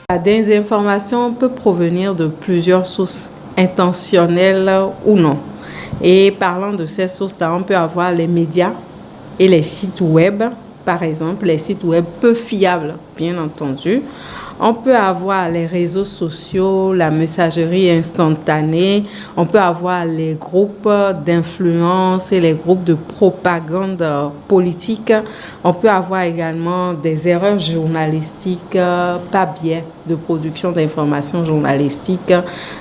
La désinformation peut provenir de plusieurs sources, intentionnelles ou non. Et parlant de ces sources-là, on peut avoir les médias et les sites web, par exemple, les sites web peu fiables, bien entendu. On peut avoir les réseaux sociaux, la messagerie instantanée, on peut avoir les groupes d'influence et les groupes de propagande politique. On peut avoir également des erreurs journalistiques, pas bien de production d'informations journalistiques.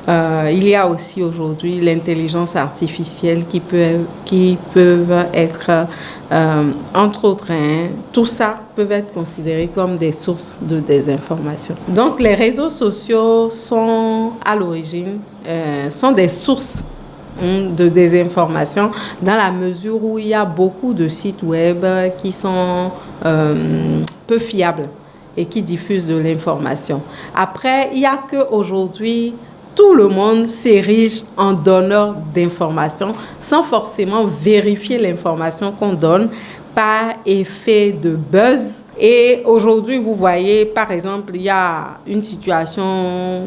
Il y a aussi aujourd'hui l'intelligence artificielle qui peuvent être, entre autres, tout ça peuvent être considérés comme des sources de désinformation. Donc, les réseaux sociaux sont à l'origine, sont des sources de désinformation dans la mesure où il y a beaucoup de sites web qui sont peu fiables et qui diffusent de l'information. Après, il n'y a qu'aujourd'hui, tout le monde s'érige en donneur d'informations sans forcément vérifier l'information qu'on donne par effet de buzz. Et aujourd'hui, vous voyez, par exemple, il y a une situation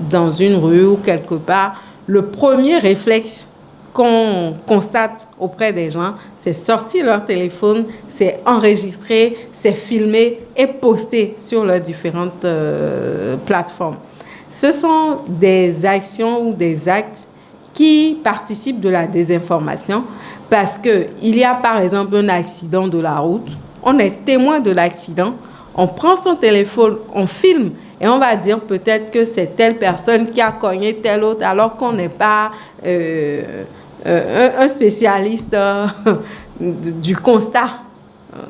dans une rue ou quelque part, le premier réflexe qu'on constate auprès des gens, c'est sortir leur téléphone, c'est enregistrer, c'est filmer et poster sur leurs différentes plateformes. Ce sont des actions ou des actes qui participent de la désinformation parce qu'il y a par exemple un accident de la route, on est témoin de l'accident, on prend son téléphone, on filme et on va dire peut-être que c'est telle personne qui a cogné telle autre alors qu'on n'est pas un spécialiste du constat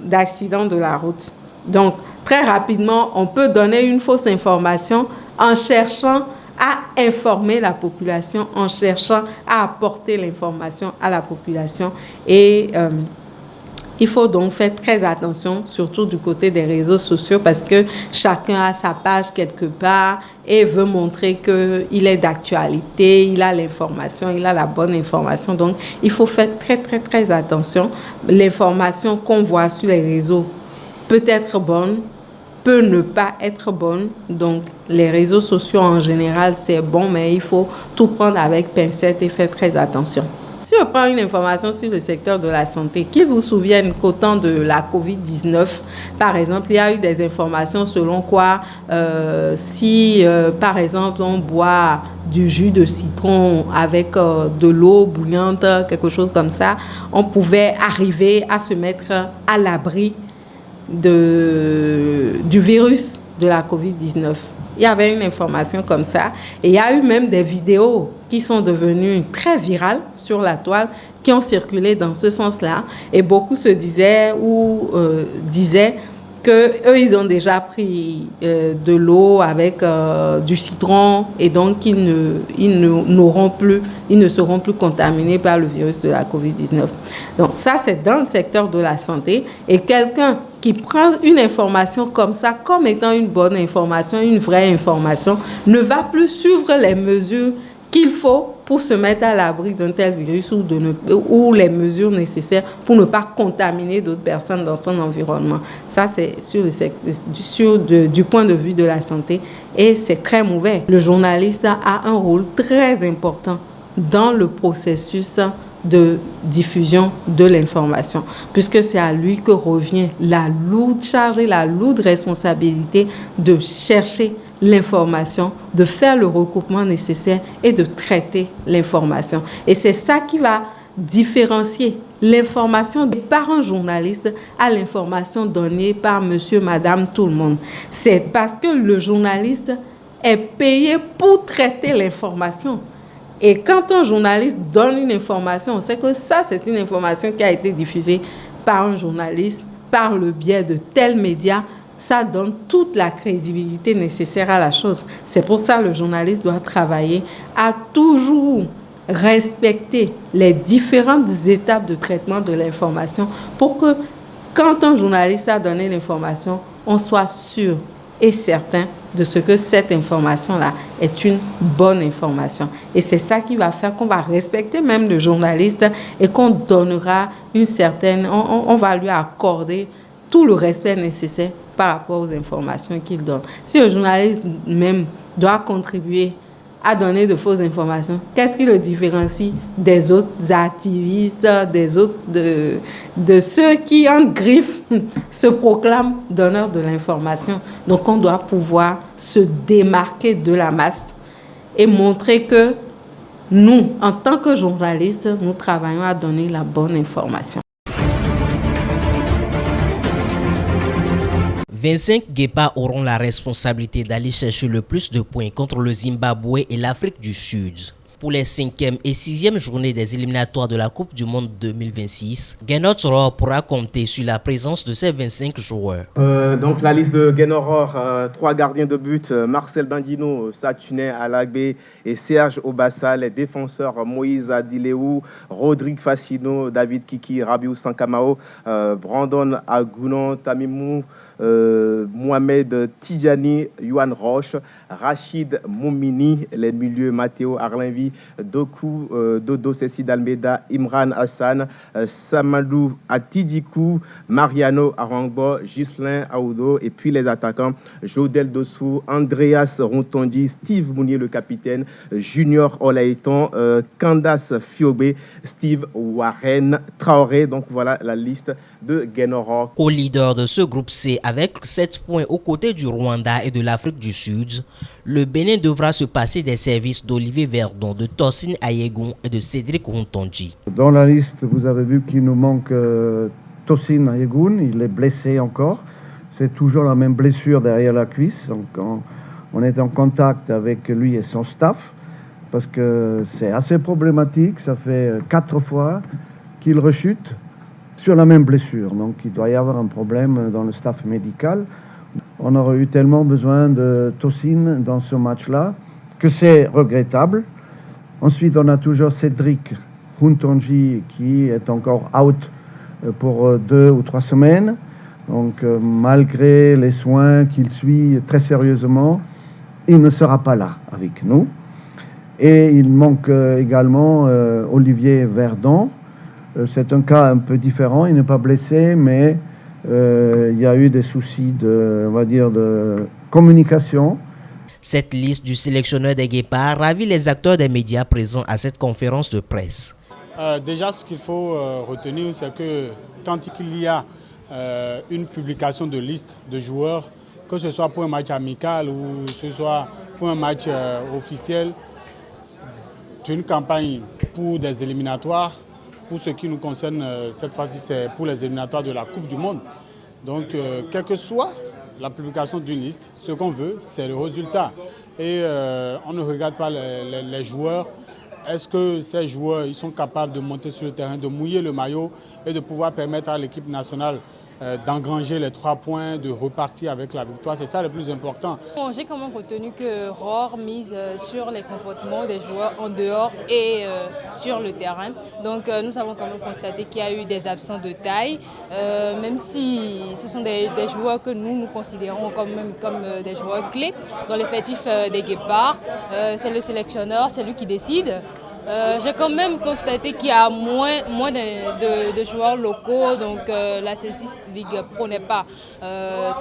d'accident de la route. Donc, très rapidement, on peut donner une fausse information en cherchant à informer la population, en cherchant à apporter l'information à la population. Et il faut donc faire très attention, surtout du côté des réseaux sociaux, parce que chacun a sa page quelque part et veut montrer qu'il est d'actualité, il a l'information, il a la bonne information. Donc, il faut faire très attention. L'information qu'on voit sur les réseaux peut être bonne, peut ne pas être bonne. Donc, les réseaux sociaux en général, c'est bon, mais il faut tout prendre avec pincette et faire très attention. Si on prend une information sur le secteur de la santé, qu'il vous souvienne qu'au temps de la COVID-19, par exemple, il y a eu des informations selon quoi si, par exemple, on boit du jus de citron avec de l'eau bouillante, quelque chose comme ça, on pouvait arriver à se mettre à l'abri du virus de la COVID-19. Il y avait une information comme ça et il y a eu même des vidéos qui sont devenues très virales sur la toile qui ont circulé dans ce sens-là et beaucoup se disaient ou disaient qu'eux, ils ont déjà pris de l'eau avec du citron et donc ils ne seront plus contaminés par le virus de la COVID-19. Donc ça, c'est dans le secteur de la santé et quelqu'un qui prend une information comme ça, comme étant une bonne information, une vraie information, ne va plus suivre les mesures qu'il faut pour se mettre à l'abri d'un tel virus ou les mesures nécessaires pour ne pas contaminer d'autres personnes dans son environnement. Ça, c'est du point de vue de la santé et c'est très mauvais. Le journaliste a un rôle très important dans le processus de diffusion de l'information, puisque c'est à lui que revient la lourde charge et la lourde responsabilité de chercher l'information, de faire le recoupement nécessaire et de traiter l'information. Et c'est ça qui va différencier l'information par un journaliste à l'information donnée par monsieur, madame, tout le monde. C'est parce que le journaliste est payé pour traiter l'information. Et quand un journaliste donne une information, on sait que ça, c'est une information qui a été diffusée par un journaliste, par le biais de tels médias. Ça donne toute la crédibilité nécessaire à la chose. C'est pour ça que le journaliste doit travailler à toujours respecter les différentes étapes de traitement de l'information pour que quand un journaliste a donné l'information, on soit sûr et certain de ce que cette information-là est une bonne information. Et c'est ça qui va faire qu'on va respecter même le journaliste et qu'on donnera une certaine... On va lui accorder tout le respect nécessaire par rapport aux informations qu'il donne. Si le journaliste même doit contribuer à donner de fausses informations, qu'est-ce qui le différencie des autres activistes, des autres, de ceux qui, en griffe, se proclament donneurs de l'information? Donc, on doit pouvoir se démarquer de la masse et montrer que nous, en tant que journalistes, nous travaillons à donner la bonne information. 25 guépards auront la responsabilité d'aller chercher le plus de points contre le Zimbabwe et l'Afrique du Sud. Pour les 5e et 6e journées des éliminatoires de la Coupe du Monde 2026, Gernot Rohr pourra compter sur la présence de ses 25 joueurs. Donc la liste de Gernot Rohr, 3 gardiens de but, Marcel Dandino, Satune Alagbe et Serge Obassa, les défenseurs Moïse Adileou, Rodrigue Facino, David Kiki, Rabiou Sankamao, Brandon Agounon, Tamimou, Mohamed Tidjani, Yuan Roche, Rachid Moumini, les milieux Matteo Arlinvi, Doku, Dodo Cécile Almeida, Imran Hassan, Samadou Atidjikou, Mariano Arangbo, Ghislain Aoudo, et puis les attaquants Jodel Dossou, Andreas Rontondi, Steve Mounier le capitaine, Junior Olaïton, Candace Fiobé, Steve Warren Traoré. Donc voilà la liste de Gernot Rohr. Co-leader de ce groupe C avec 7 points aux côtés du Rwanda et de l'Afrique du Sud, le Bénin devra se passer des services d'Olivier Verdon, de Tosin Ayegun et de Cédric Rontonji. Dans la liste, vous avez vu qu'il nous manque Tosin Ayegun, il est blessé encore. C'est toujours la même blessure derrière la cuisse. Donc on est en contact avec lui et son staff parce que c'est assez problématique. Ça fait 4 fois qu'il rechute sur la même blessure. Donc il doit y avoir un problème dans le staff médical. On aurait eu tellement besoin de Tosin dans ce match-là que c'est regrettable. Ensuite, on a toujours Cédric Rontonji qui est encore out pour 2 ou 3 semaines. Donc malgré les soins qu'il suit très sérieusement, il ne sera pas là avec nous. Et il manque également Olivier Verdon. C'est un cas un peu différent, il n'est pas blessé, mais il y a eu des soucis de, on va dire, de communication. Cette liste du sélectionneur des guépards ravit les acteurs des médias présents à cette conférence de presse. Déjà, ce qu'il faut retenir, c'est que quand il y a une publication de liste de joueurs, que ce soit pour un match amical ou que ce soit pour un match officiel, d'une campagne pour des éliminatoires, pour ce qui nous concerne, cette fois-ci, c'est pour les éliminatoires de la Coupe du Monde. Donc, quelle que soit la publication d'une liste, ce qu'on veut, c'est le résultat. Et on ne regarde pas les joueurs. Est-ce que ces joueurs ils sont capables de monter sur le terrain, de mouiller le maillot et de pouvoir permettre à l'équipe nationale d'engranger les 3 points, de repartir avec la victoire? C'est ça le plus important. J'ai quand même retenu que Rohr mise sur les comportements des joueurs en dehors et sur le terrain. Donc nous avons quand même constaté qu'il y a eu des absents de taille, même si ce sont des joueurs que nous considérons comme des joueurs clés dans l'effectif des Guépards. C'est le sélectionneur, c'est lui qui décide. J'ai quand même constaté qu'il y a moins de joueurs locaux, donc la Celtic League Pro n'est pas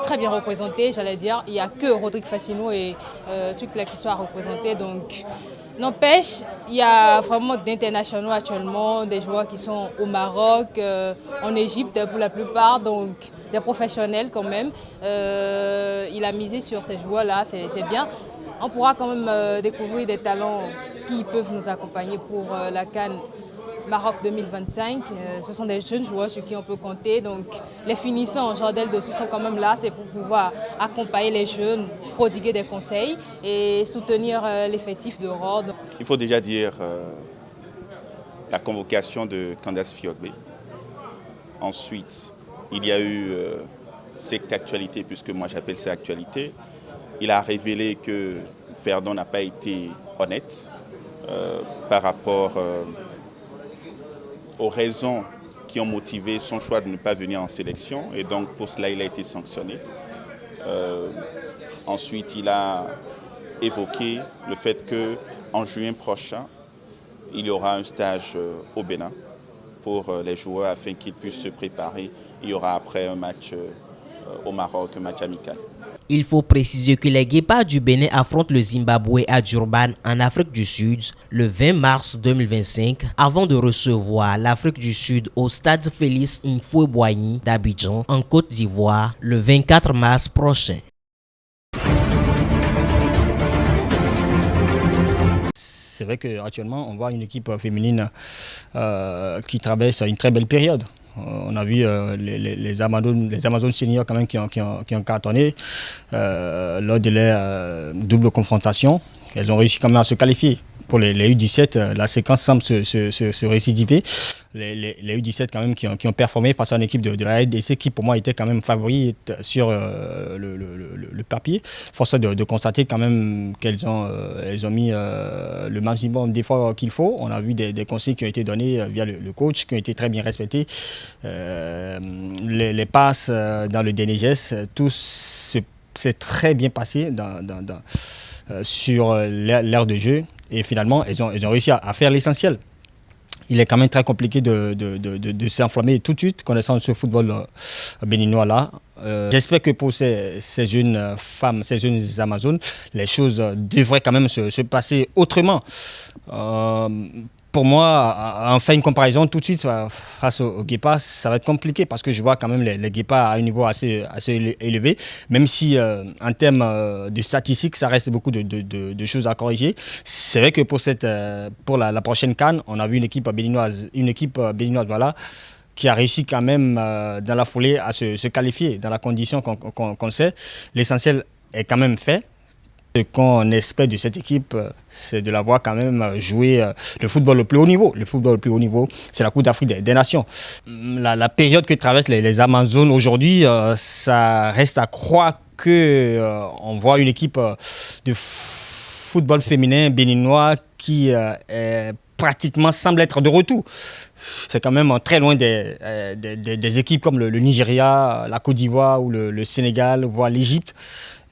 très bien représentée, j'allais dire. Il n'y a que Rodrigue Facino et Tucla qui soient représentés. Donc, n'empêche, il y a vraiment d'internationaux actuellement, des joueurs qui sont au Maroc, en Égypte pour la plupart, donc des professionnels quand même. Il a misé sur ces joueurs-là, c'est bien. On pourra quand même découvrir des talents qui peuvent nous accompagner pour la CAN Maroc 2025. Ce sont des jeunes joueurs sur qui on peut compter. Donc les finissants, Jordel Dossou sont quand même là, c'est pour pouvoir accompagner les jeunes, prodiguer des conseils et soutenir l'effectif de Rohr. Il faut déjà dire la convocation de Candace Fiobé. Ensuite, il y a eu cette actualité, puisque moi j'appelle ça actualité. Il a révélé que Verdon n'a pas été honnête par rapport aux raisons qui ont motivé son choix de ne pas venir en sélection. Et donc pour cela, il a été sanctionné. Ensuite, il a évoqué le fait qu'en juin prochain, il y aura un stage au Bénin pour les joueurs afin qu'ils puissent se préparer Il y aura après un match au Maroc, un match amical. Il faut préciser que les Guépards du Bénin affrontent le Zimbabwe à Durban en Afrique du Sud le 20 mars 2025 avant de recevoir l'Afrique du Sud au stade Félix Houphouët-Boigny d'Abidjan en Côte d'Ivoire le 24 mars prochain. C'est vrai qu'actuellement, on voit une équipe féminine qui traverse une très belle période. On a vu les Amazones seniors quand même qui ont cartonné lors de leur double confrontation. Elles ont réussi quand même à se qualifier. Pour les U17, la séquence semble se récidiver. Les U17 quand même qui ont performé face à une équipe de la RDC qui pour moi était quand même favorite sur le papier. Force de constater quand même qu'elles ont mis le maximum d'efforts qu'il faut. On a vu des conseils qui ont été donnés via le coach qui ont été très bien respectés. Les passes dans le dernier geste, tout s'est très bien passé sur l'ère de jeu. Et finalement, elles ont réussi à faire l'essentiel. Il est quand même très compliqué de s'enflammer tout de suite, connaissant ce football béninois-là. J'espère que pour ces jeunes femmes, ces jeunes Amazones, les choses devraient quand même se passer autrement. Pour moi, en faire une comparaison tout de suite face aux Guépards, ça va être compliqué parce que je vois quand même les Guépards à un niveau assez élevé, même si en termes de statistiques, ça reste beaucoup de choses à corriger. C'est vrai que pour la prochaine CAN, on a vu une équipe béninoise voilà, qui a réussi quand même dans la foulée à se qualifier dans la condition qu'on sait. L'essentiel est quand même fait. Ce qu'on espère de cette équipe, c'est de la voir quand même jouer le football le plus haut niveau. Le football le plus haut niveau, c'est la Coupe d'Afrique des Nations. La période que traversent les Amazones aujourd'hui, ça reste à croire qu'on voit une équipe de football féminin béninois qui pratiquement semble être de retour. C'est quand même très loin des équipes comme le Nigeria, la Côte d'Ivoire ou le Sénégal, voire l'Égypte.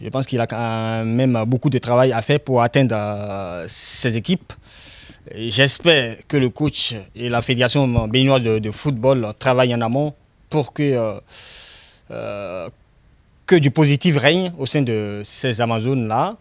Je pense qu'il a quand même beaucoup de travail à faire pour atteindre ces équipes. J'espère que le coach et la fédération béninoise de football travaillent en amont pour que du positif règne au sein de ces Amazones-là.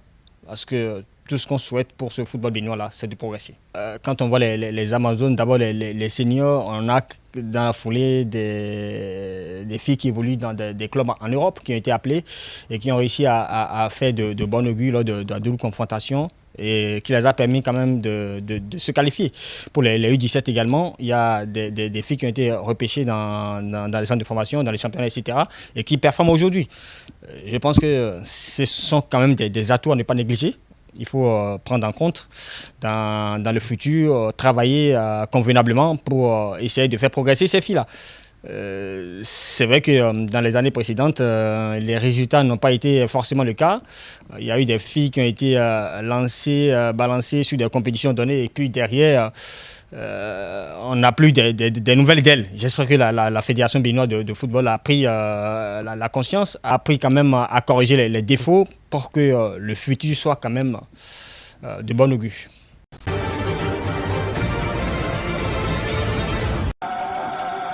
Parce que tout ce qu'on souhaite pour ce football béninois-là, c'est de progresser. Quand on voit les Amazones, d'abord les seniors, on a dans la foulée des filles qui évoluent dans des clubs en Europe, qui ont été appelées et qui ont réussi à faire de bon augure lors de la double confrontation et qui les a permis quand même de se qualifier. Pour les U17 également, il y a des filles qui ont été repêchées dans les centres de formation, dans les championnats, etc. et qui performent aujourd'hui. Je pense que ce sont quand même des atouts à ne pas négliger. Il faut prendre en compte dans le futur, travailler convenablement pour essayer de faire progresser ces filles-là. C'est vrai que dans les années précédentes, les résultats n'ont pas été forcément le cas. Il y a eu des filles qui ont été balancées sur des compétitions données et puis derrière, on n'a plus des nouvelles d'elles. J'espère que la Fédération béninoise de football a pris la conscience, a appris quand même à corriger les défauts pour que le futur soit quand même de bon augure.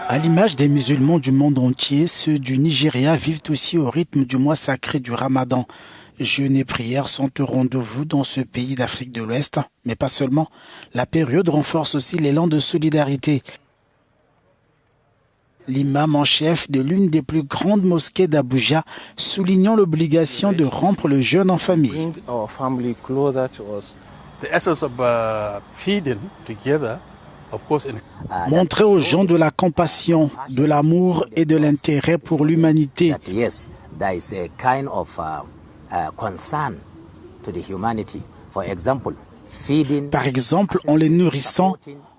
À l'image des musulmans du monde entier, ceux du Nigeria vivent aussi au rythme du mois sacré du Ramadan. Jeûnes et prières sont au rendez-vous dans ce pays d'Afrique de l'Ouest. Mais pas seulement. La période renforce aussi l'élan de solidarité. L'imam en chef de l'une des plus grandes mosquées d'Abuja, soulignant l'obligation de rompre le jeûne en famille. Montrer aux gens de la compassion, de l'amour et de l'intérêt pour l'humanité. Par exemple, en les nourrissant,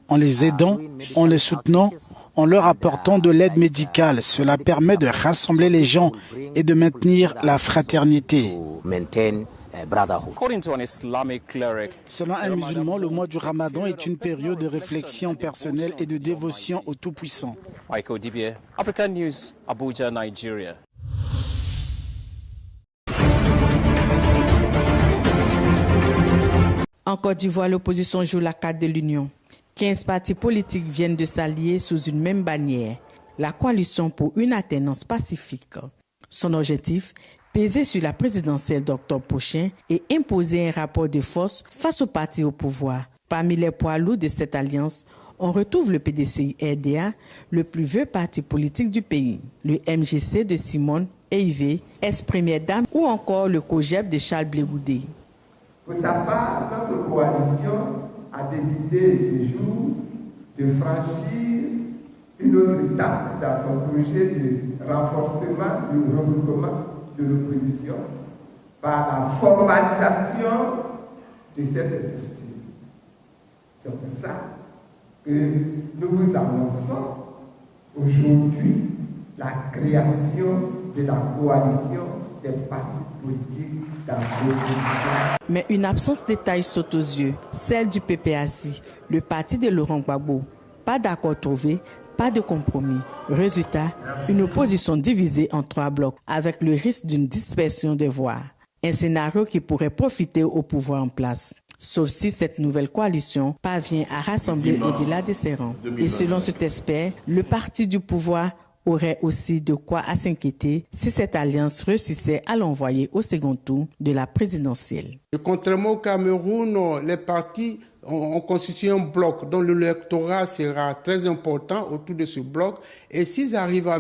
en les aidant, en les soutenant, en leur apportant de l'aide médicale. Cela permet de rassembler les gens et de maintenir la fraternité. Selon un musulman, le mois du Ramadan est une période de réflexion personnelle et de dévotion au Tout-Puissant. Michael Dibie, African News, Abuja, Nigeria. En Côte d'Ivoire, l'opposition joue la carte de l'union. 15 partis politiques viennent de s'allier sous une même bannière. la coalition pour une alternance pacifique. Son objectif, peser sur la présidentielle d'octobre prochain et imposer un rapport de force face au parti au pouvoir. Parmi les poids lourds de cette alliance, on retrouve le PDCI-RDA, le plus vieux parti politique du pays, le MGC de Simone Veil, ex-première dame, ou encore le COJEP de Charles Blé Goudé. Pour sa part, notre coalition a décidé ce jour de franchir une autre étape dans son projet de renforcement du regroupement de l'opposition par la formalisation de cette structure. C'est pour ça que nous vous annonçons aujourd'hui la création de la coalition des partis politiques dans l'opposition. Mais une absence de détails saute aux yeux, celle du PPAC, le parti de Laurent Gbagbo. Pas d'accord trouvé, pas de compromis. Résultat, une opposition divisée en 3 blocs avec le risque d'une dispersion des voix. Un scénario qui pourrait profiter au pouvoir en place. Sauf si cette nouvelle coalition parvient à rassembler au-delà de ses rangs. Et selon cet expert, le parti du pouvoir aurait aussi de quoi à s'inquiéter si cette alliance réussissait à l'envoyer au second tour de la présidentielle. Contrairement au Cameroun, les partis ont constitué un bloc dont l'électorat sera très important autour de ce bloc. Et s'ils arrivent à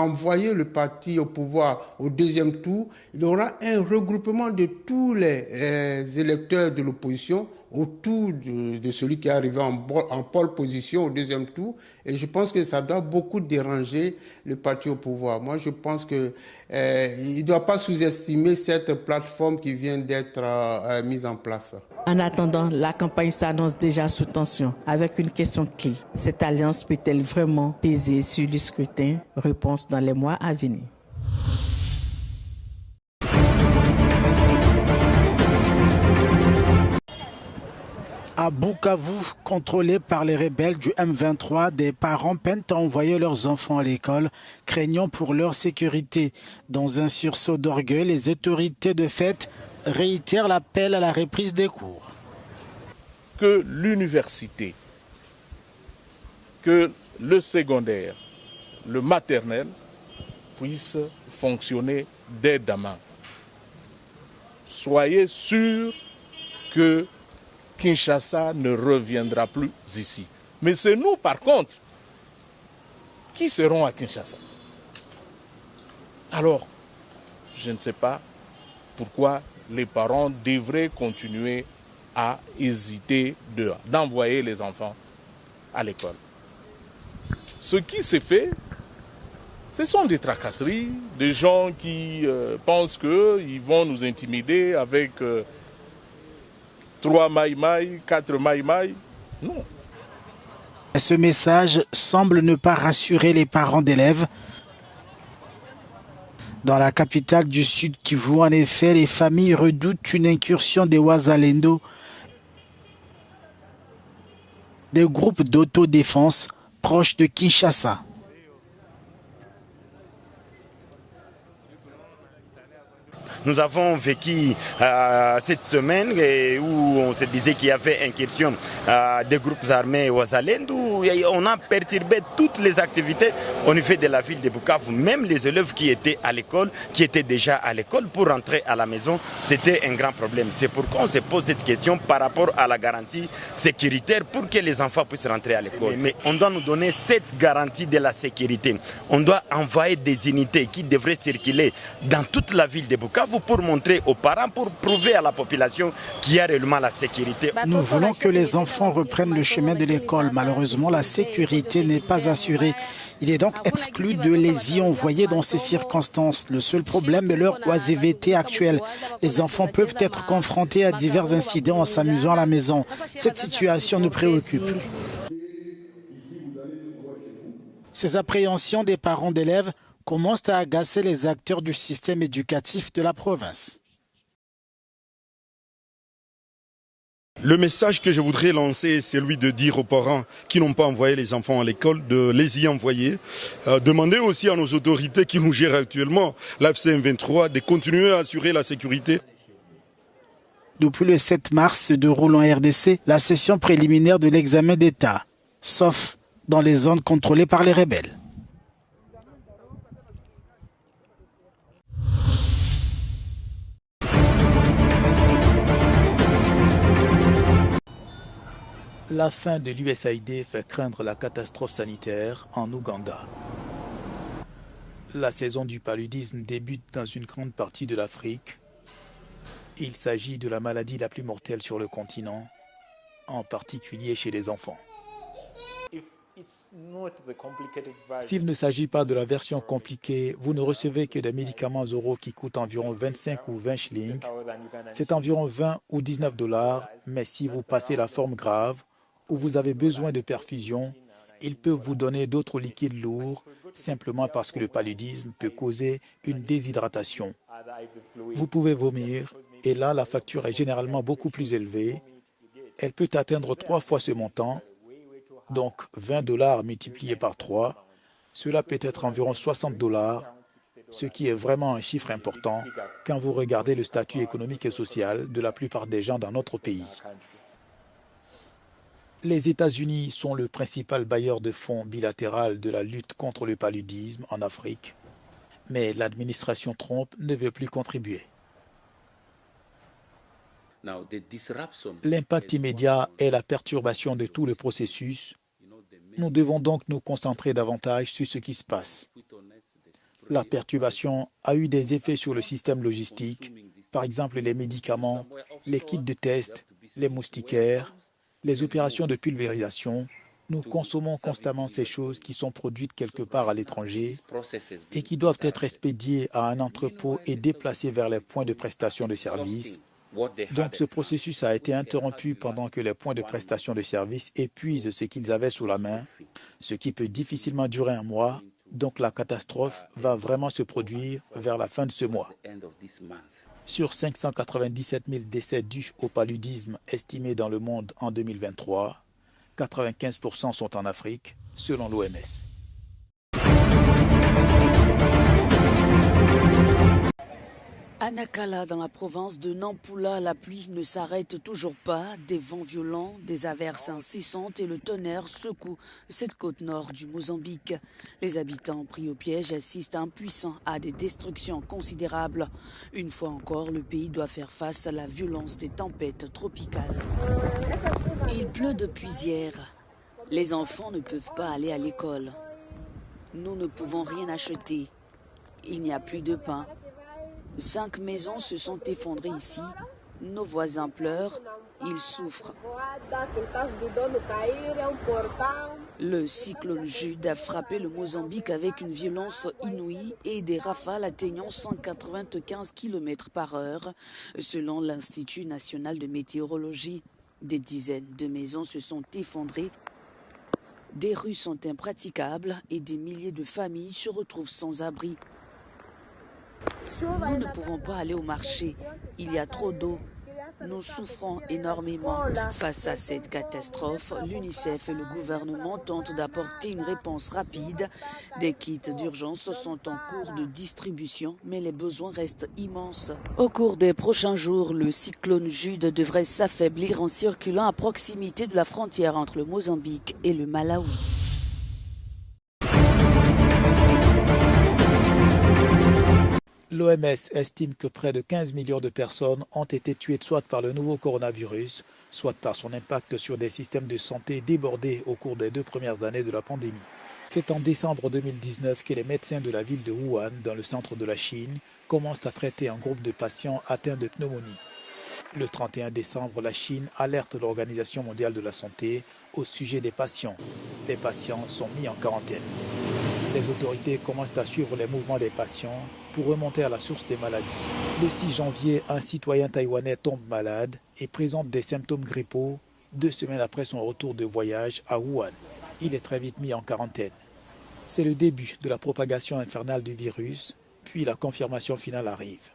envoyer le parti au pouvoir au deuxième tour, il y aura un regroupement de tous les électeurs de l'opposition autour de celui qui est arrivé en pole position au deuxième tour. Et je pense que ça doit beaucoup déranger le parti au pouvoir. Moi, je pense qu'il ne doit pas sous-estimer cette plateforme qui vient d'être mise en place. En attendant, la campagne s'annonce déjà sous tension avec une question clé. Cette alliance peut-elle vraiment peser sur le scrutin? Réponse dans les mois à venir. À Bukavu, contrôlé par les rebelles du M23, des parents peinent à envoyer leurs enfants à l'école, craignant pour leur sécurité. Dans un sursaut d'orgueil, les autorités de fait réitèrent l'appel à la reprise des cours. Que l'université, que le secondaire, le maternel puissent fonctionner dès demain. Soyez sûrs que Kinshasa ne reviendra plus ici. Mais c'est nous, par contre, qui serons à Kinshasa. Alors, je ne sais pas pourquoi les parents devraient continuer à hésiter d'envoyer les enfants à l'école. Ce qui s'est fait, ce sont des tracasseries, des gens qui pensent qu'ils vont nous intimider avec 3 maïmaï, 4 maïmaï. Non. Ce message semble ne pas rassurer les parents d'élèves. Dans la capitale du Sud Kivu, en effet, les familles redoutent une incursion des Wazalendo, des groupes d'autodéfense proches de Kinshasa. Nous avons vécu cette semaine où on se disait qu'il y avait incursion des groupes armés Wazalendo. On a perturbé toutes les activités au niveau de la ville de Bukavu. Même les élèves qui étaient à l'école, qui étaient déjà à l'école pour rentrer à la maison, c'était un grand problème. C'est pourquoi on se pose cette question par rapport à la garantie sécuritaire pour que les enfants puissent rentrer à l'école. Mais on doit nous donner cette garantie de la sécurité. On doit envoyer des unités qui devraient circuler dans toute la ville de Bukavu pour montrer aux parents, pour prouver à la population qu'il y a réellement la sécurité. Nous voulons que les enfants reprennent le chemin de l'école. Malheureusement, la sécurité n'est pas assurée. Il est donc exclu de les y envoyer dans ces circonstances. Le seul problème est leur oisiveté actuelle. Les enfants peuvent être confrontés à divers incidents en s'amusant à la maison. Cette situation nous préoccupe. Ces appréhensions des parents d'élèves commencent à agacer les acteurs du système éducatif de la province. Le message que je voudrais lancer, c'est celui de dire aux parents qui n'ont pas envoyé les enfants à l'école de les y envoyer. Demander aussi à nos autorités qui nous gèrent actuellement, l'AFC M23, de continuer à assurer la sécurité. Depuis le 7 mars se déroule en RDC la session préliminaire de l'examen d'État, sauf dans les zones contrôlées par les rebelles. La fin de l'USAID fait craindre la catastrophe sanitaire en Ouganda. La saison du paludisme débute dans une grande partie de l'Afrique. Il s'agit de la maladie la plus mortelle sur le continent, en particulier chez les enfants. S'il ne s'agit pas de la version compliquée, vous ne recevez que des médicaments oraux qui coûtent environ 25 ou 20 shillings. C'est environ 20 ou 19 $, mais si vous passez la forme grave ou vous avez besoin de perfusion, ils peuvent vous donner d'autres liquides lourds, simplement parce que le paludisme peut causer une déshydratation. Vous pouvez vomir, et là, la facture est généralement beaucoup plus élevée. Elle peut atteindre 3 fois ce montant, donc 20 $ multiplié par 3, cela peut être environ 60 $, ce qui est vraiment un chiffre important quand vous regardez le statut économique et social de la plupart des gens dans notre pays. Les États-Unis sont le principal bailleur de fonds bilatéral de la lutte contre le paludisme en Afrique, mais l'administration Trump ne veut plus contribuer. L'impact immédiat est la perturbation de tout le processus. Nous devons donc nous concentrer davantage sur ce qui se passe. La perturbation a eu des effets sur le système logistique, par exemple les médicaments, les kits de test, les moustiquaires, les opérations de pulvérisation. Nous consommons constamment ces choses qui sont produites quelque part à l'étranger et qui doivent être expédiées à un entrepôt et déplacées vers les points de prestation de services. Donc ce processus a été interrompu pendant que les points de prestation de services épuisent ce qu'ils avaient sous la main, ce qui peut difficilement durer un mois. Donc la catastrophe va vraiment se produire vers la fin de ce mois. Sur 597 000 décès dus au paludisme estimés dans le monde en 2023, 95% sont en Afrique, selon l'OMS. À Nakala, dans la province de Nampula, la pluie ne s'arrête toujours pas. Des vents violents, des averses incessantes et le tonnerre secouent cette côte nord du Mozambique. Les habitants pris au piège assistent impuissants à des destructions considérables. Une fois encore, le pays doit faire face à la violence des tempêtes tropicales. Il pleut depuis hier. Les enfants ne peuvent pas aller à l'école. Nous ne pouvons rien acheter. Il n'y a plus de pain. 5 maisons se sont effondrées ici. Nos voisins pleurent, ils souffrent. Le cyclone Jude a frappé le Mozambique avec une violence inouïe et des rafales atteignant 195 km/h, selon l'Institut national de météorologie. Des dizaines de maisons se sont effondrées. Des rues sont impraticables et des milliers de familles se retrouvent sans abri. Nous ne pouvons pas aller au marché. Il y a trop d'eau. Nous souffrons énormément. Face à cette catastrophe, l'UNICEF et le gouvernement tentent d'apporter une réponse rapide. Des kits d'urgence sont en cours de distribution, mais les besoins restent immenses. Au cours des prochains jours, le cyclone Jude devrait s'affaiblir en circulant à proximité de la frontière entre le Mozambique et le Malawi. L'OMS estime que près de 15 millions de personnes ont été tuées soit par le nouveau coronavirus, soit par son impact sur des systèmes de santé débordés au cours des 2 premières années de la pandémie. C'est en décembre 2019 que les médecins de la ville de Wuhan, dans le centre de la Chine, commencent à traiter un groupe de patients atteints de pneumonie. Le 31 décembre, la Chine alerte l'Organisation mondiale de la santé au sujet des patients. Les patients sont mis en quarantaine. Les autorités commencent à suivre les mouvements des patients pour remonter à la source des maladies. Le 6 janvier, un citoyen taïwanais tombe malade et présente des symptômes grippaux 2 semaines après son retour de voyage à Wuhan. Il est très vite mis en quarantaine. C'est le début de la propagation infernale du virus, puis la confirmation finale arrive.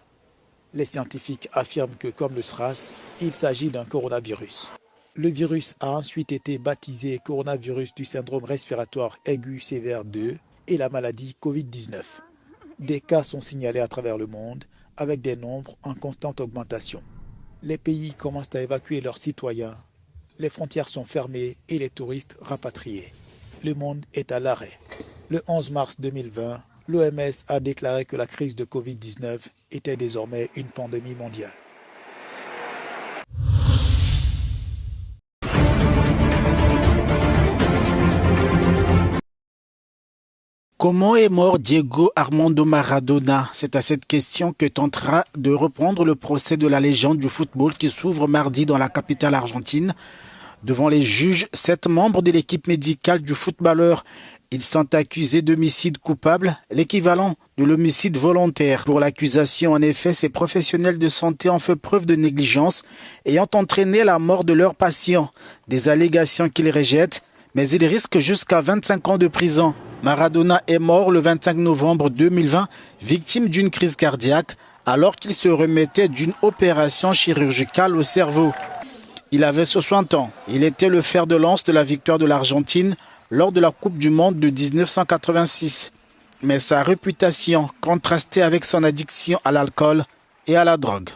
Les scientifiques affirment que, comme le SRAS, il s'agit d'un coronavirus. Le virus a ensuite été baptisé coronavirus du syndrome respiratoire aigu sévère 2 et la maladie Covid-19. Des cas sont signalés à travers le monde avec des nombres en constante augmentation. Les pays commencent à évacuer leurs citoyens. Les frontières sont fermées et les touristes rapatriés. Le monde est à l'arrêt. Le 11 mars 2020, l'OMS a déclaré que la crise de Covid-19 était désormais une pandémie mondiale. Comment est mort Diego Armando Maradona? C'est à cette question que tentera de répondre le procès de la légende du football qui s'ouvre mardi dans la capitale argentine. Devant les juges, 7 membres de l'équipe médicale du footballeur. Ils sont accusés d'homicide coupable, l'équivalent de l'homicide volontaire. Pour l'accusation, en effet, ces professionnels de santé ont fait preuve de négligence ayant entraîné la mort de leurs patients. Des allégations qu'ils rejettent, mais ils risquent jusqu'à 25 ans de prison. Maradona est mort le 25 novembre 2020, victime d'une crise cardiaque, alors qu'il se remettait d'une opération chirurgicale au cerveau. Il avait 60 ans. Il était le fer de lance de la victoire de l'Argentine lors de la Coupe du Monde de 1986. Mais sa réputation contrastait avec son addiction à l'alcool et à la drogue.